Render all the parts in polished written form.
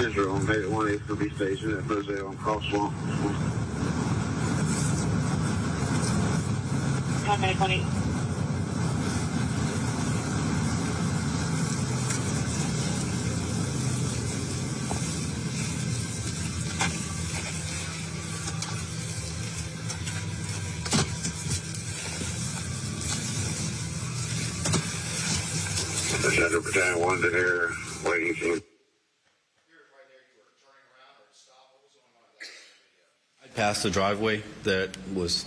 Central on 818 for B station at Murdaugh on Crosswalk. 820. Central Battalion 1 to here, waiting for. I passed the driveway that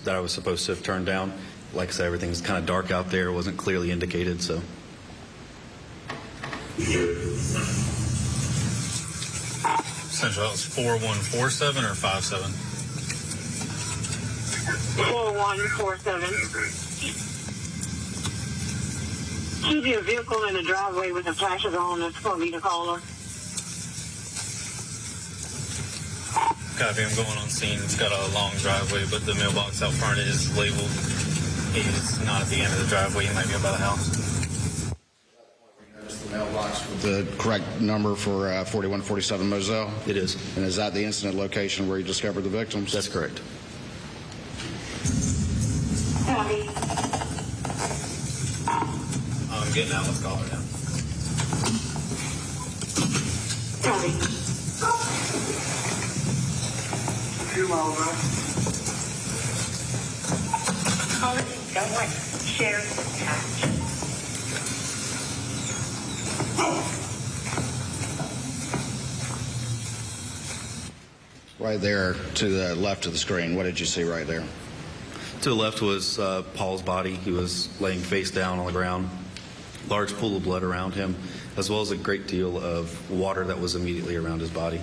I was supposed to have turned down. Like I said, everything's kind of dark out there. It wasn't clearly indicated, so. Central, that was 4147 or 57? 4147. Keep your vehicle in the driveway with the flashes on. That's going to be the caller. Copy, I'm going on scene. It's got a long driveway, but the mailbox out front is labeled. It's not at the end of the driveway. It might be by the house. The mailbox with the correct number for 4147 Moselle? It is. And is that the incident location where you discovered the victims? That's correct. Copy. I'm getting out. Let's call her down. Copy. 2 miles out. Caller, don't wait. Share attached. Right there to the left of the screen, what did you see right there? To the left was Paul's body. He was laying face down on the ground. Large pool of blood around him, as well as a great deal of water that was immediately around his body.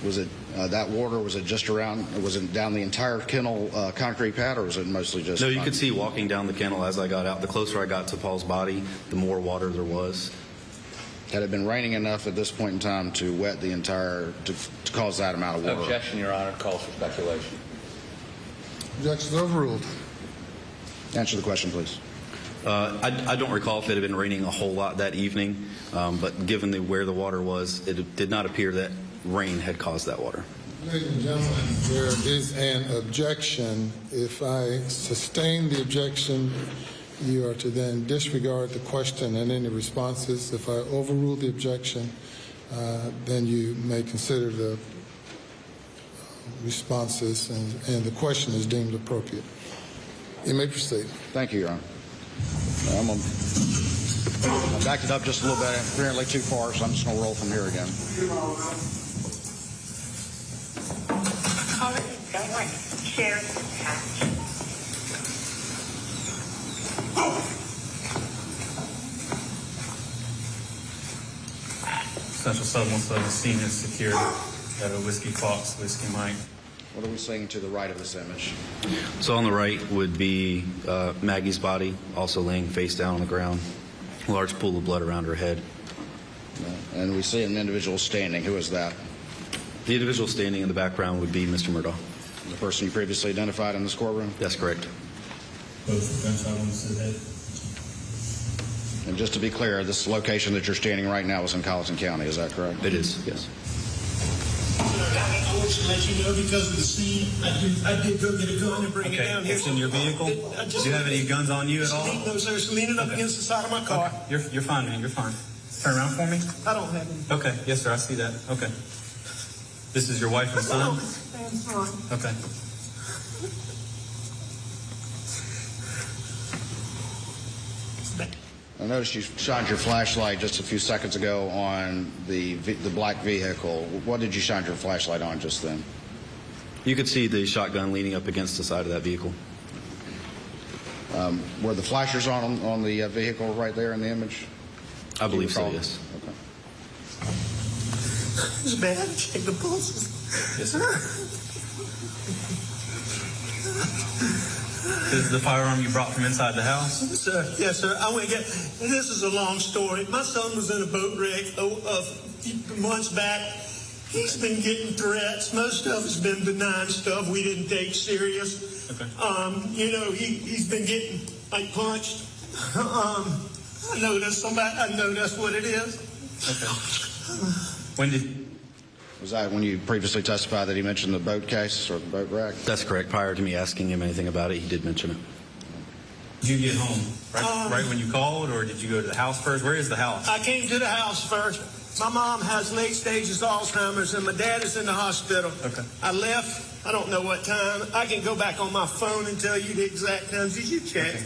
Was it that water, was it just around, was it down the entire kennel concrete pad, or was it mostly just... No, you could see walking down the kennel as I got out. The closer I got to Paul's body, the more water there was. Had it been raining enough at this point in time to wet the entire, to cause that amount of water? Objection, Your Honor. Calls for speculation. Objection overruled. Answer the question, please. I don't recall if it had been raining a whole lot that evening, but given where the water was, it did not appear that rain had caused that water. Ladies and gentlemen, there is an objection. If I sustain the objection, you are to then disregard the question and any responses. If I overrule the objection, then you may consider the responses, and the question is deemed appropriate. You may proceed. Thank you, Your Honor. I backed it up just a little bit, apparently too far, so I'm just going to roll from here again. Caller, don't wait. Share attached. Central 717 scene is secured at a Whiskey Fox, Whiskey Mike. What are we seeing to the right of this image? So on the right would be Maggie's body, also laying face down on the ground. A large pool of blood around her head. And we see an individual standing. Who is that? The individual standing in the background would be Mr. Murdaugh. The person you previously identified in this courtroom? That's correct. Both gunshot wounds to the head. And just to be clear, this location that you're standing right now is in Colleton County, is that correct? It is, yes. I want to let you know, because of the scene, I did go get a gun and bring it down here. It's in your vehicle? Do you have any guns on you at all? No, sir. It's leaning up against the side of my car. Okay. You're fine, man. You're fine. Turn around for me. I don't have any. Okay. Yes, sir. I see that. Okay. This is your wife and son? Okay. I noticed you shined your flashlight just a few seconds ago on the black vehicle. What did you shine your flashlight on just then? You could see the shotgun leaning up against the side of that vehicle. Were the flashers on the vehicle right there in the image? I believe so, yes. Okay. It's bad. Check the pulses. Yes, sir. This is the firearm you brought from inside the house? Yes, sir. I went and get. This is a long story. My son was in a boat wreck months back. He's been getting threats. Most of it's been benign stuff we didn't take serious. Okay. He's been getting punched. I know that's what it is. Okay. When did Was that when you previously testified that he mentioned the boat case or the boat wreck? That's correct. Prior to me asking him anything about it, he did mention it. Did you get home right when you called, or did you go to the house first? Where is the house? I came to the house first. My mom has late stages Alzheimer's, and my dad is in the hospital. Okay. I left. I don't know what time. I can go back on my phone and tell you the exact time. Did you check? Okay.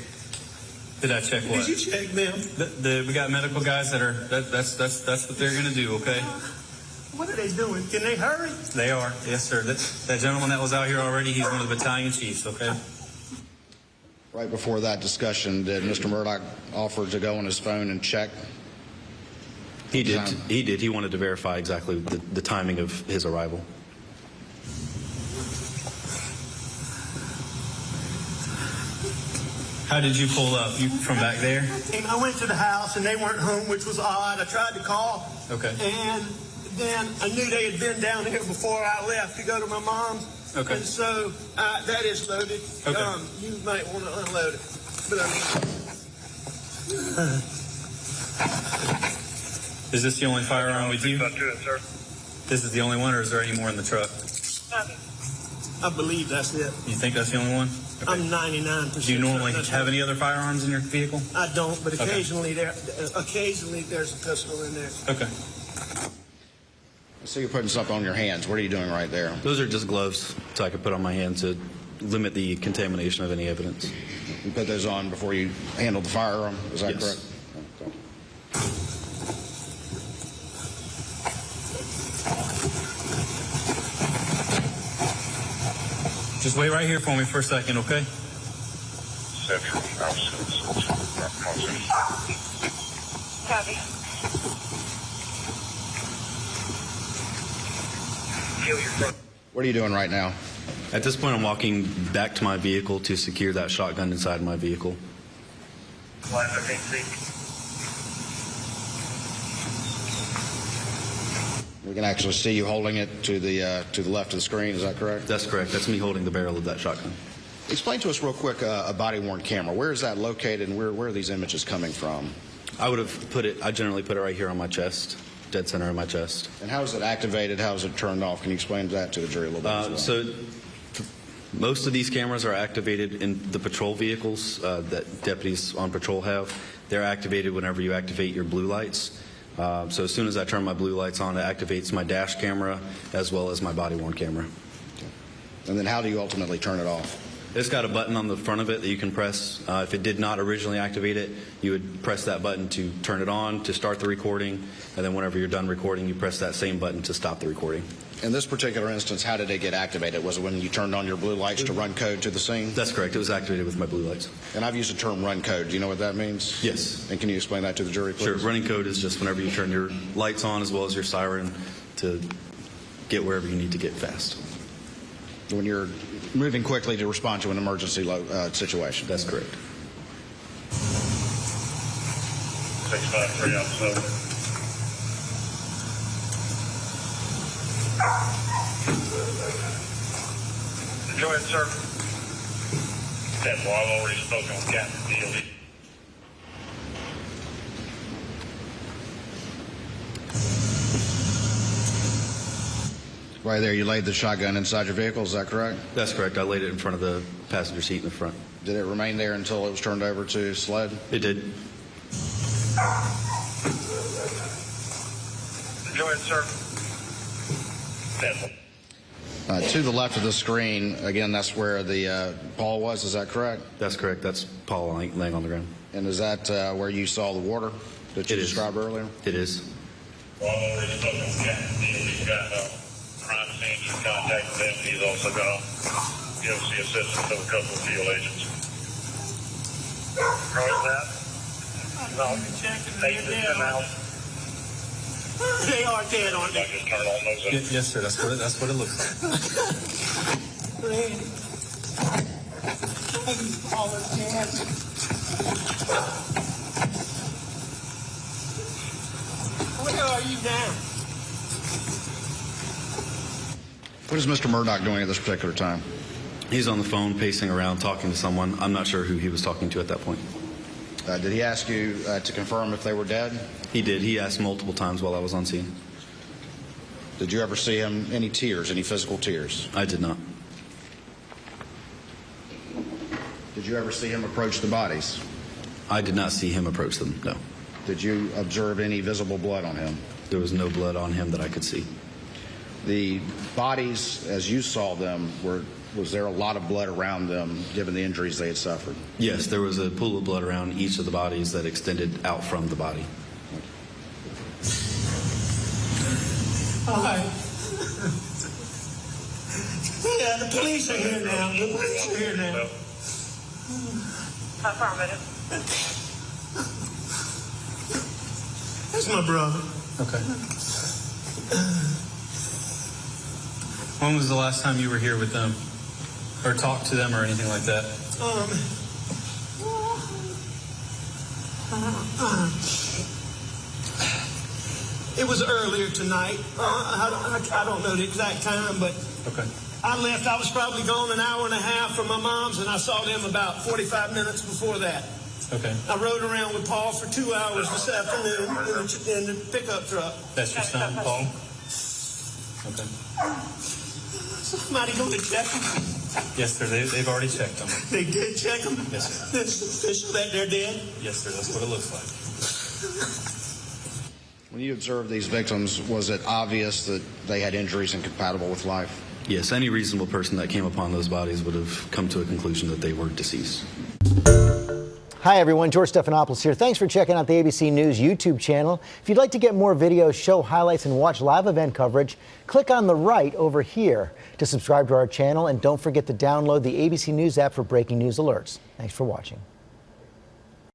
Did I check what? Did you check them? We got medical guys that are. That's what they're going to do. Okay. What are they doing? Can they hurry? They are. Yes, sir. That gentleman that was out here already. He's one of the battalion chiefs. Okay. Right before that discussion, did Mr. Murdaugh offer to go on his phone and check? He did. He did. He wanted to verify exactly the timing of his arrival. How did you pull up? You from back there? I went to the house, and they weren't home, which was odd. I tried to call. Okay. And then I knew they had been down here before I left to go to my mom's. Okay. And so that is loaded. Okay. You might want to unload it. But Is this the only firearm with you? Sir. This is the only one, or is there any more in the truck? I believe that's it. You think that's the only one? Okay. I'm 99%. Do you normally certain that's have right. any other firearms in your vehicle? I don't, but Okay. occasionally there's a pistol in there. Okay. So you're putting something on your hands. What are you doing right there? Those are just gloves so I could put on my hand to limit the contamination of any evidence. You put those on before you handled the firearm. Is that Yes. correct? Okay. Just wait right here for me for a second, okay? Central. Copy. What are you doing right now? At this point, I'm walking back to my vehicle to secure that shotgun inside my vehicle. We can actually see you holding it to the left of the screen. Is that correct? That's correct. That's me holding the barrel of that shotgun. Explain to us real quick a body-worn camera. Where is that located, and where are these images coming from? I generally put it right here on my chest, dead center of my chest. And how is it activated? How is it turned off? Can you explain that to the jury a little bit as well? So most of these cameras are activated in the patrol vehicles that deputies on patrol have. They're activated whenever you activate your blue lights. So as soon as I turn my blue lights on, it activates my dash camera as well as my body-worn camera. And then how do you ultimately turn it off? It's got a button on the front of it that you can press. If it did not originally activate it, you would press that button to turn it on, to start the recording, and then whenever you're done recording, you press that same button to stop the recording. In this particular instance, how did it get activated? Was it when you turned on your blue lights to run code to the scene? That's correct. It was activated with my blue lights. And I've used the term run code. Do you know what that means? Yes. And can you explain that to the jury, please? Sure. Running code is just whenever you turn your lights on as well as your siren to get wherever you need to get fast. When you're moving quickly to respond to an emergency situation. That's correct. 653 outside. Go ahead, sir. That's why I've already spoken with Captain Deal. Right there, you laid the shotgun inside your vehicle, is that correct? That's correct. I laid it in front of the passenger seat in the front. Did it remain there until it was turned over to SLED? It did. Go ahead, sir. To the left of the screen, again, that's where the Paul was, is that correct? That's correct. That's Paul laying on the ground. And is that where you saw the water that you It is. described earlier? It is. Well, I've already spoken with Captain Deal. He's got crime scenes in contact with them. He's also got give us the assistance of a couple of field agents. Roger that. No, they them out. They are dead, aren't I they? just turn on those. Yes, sir. That's what it looks like. Randy. All the chance. Where are you now? What is Mr. Murdaugh doing at this particular time? He's on the phone pacing around talking to someone. I'm not sure who he was talking to at that point. Did he ask you to confirm if they were dead? He did. He asked multiple times while I was on scene. Did you ever see him, any tears, any physical tears? I did not. Did you ever see him approach the bodies? I did not see him approach them, no. Did you observe any visible blood on him? There was no blood on him that I could see. The bodies, as you saw them, was there a lot of blood around them, given the injuries they had suffered? Yes, there was a pool of blood around each of the bodies that extended out from the body. All right. Yeah, the police are here now. The police are here now. Affirmative. That's my brother. Okay. When was the last time you were here with them? Or talked to them or anything like that? It was earlier tonight. I don't know the exact time, but Okay. I left. I was probably gone an hour and a half from my mom's, and I saw them about 45 minutes before that. Okay. I rode around with Paul for 2 hours this afternoon in the pickup truck. That's your son, Paul? Okay. Somebody go to check him. Yes, sir. They've already checked them. They did check him? Yes, sir. It's official that they're dead? Yes, sir. That's what it looks like. When you observed these victims, was it obvious that they had injuries incompatible with life? Yes, any reasonable person that came upon those bodies would have come to a conclusion that they were deceased. Hi everyone, George Stephanopoulos here. Thanks for checking out the ABC News YouTube channel. If you'd like to get more videos, show highlights, and watch live event coverage, click on the right over here to subscribe to our channel, and don't forget to download the ABC News app for breaking news alerts. Thanks for watching.